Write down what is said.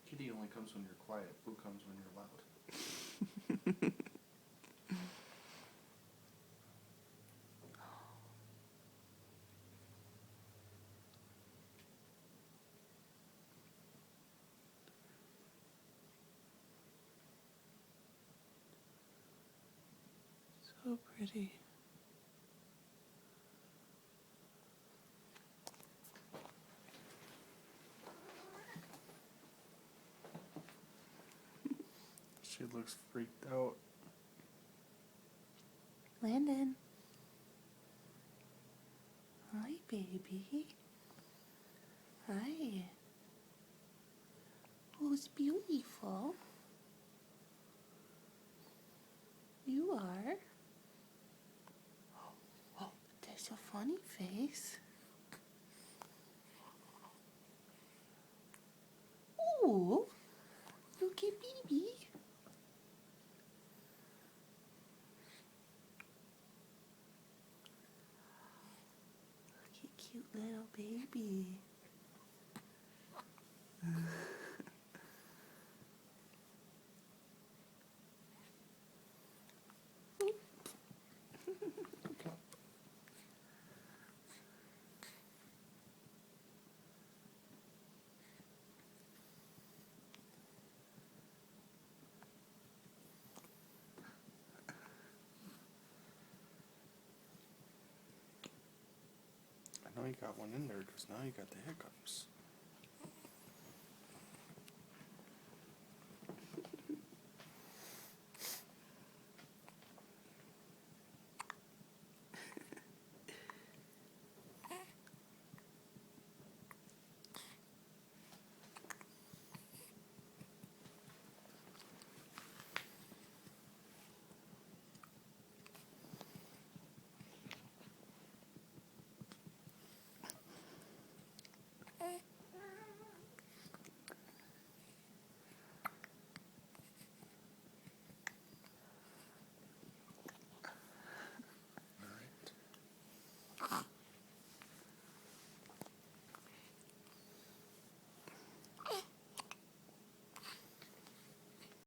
Kitty only comes when you're quiet. Boo comes when you're loud. So pretty. She looks freaked out. Landon. Hi, baby. Hi. Who's beautiful? You are. Oh, there's a funny face. Ooh, look at baby. Look at cute little baby. I know you got one in there because now you got the hiccups.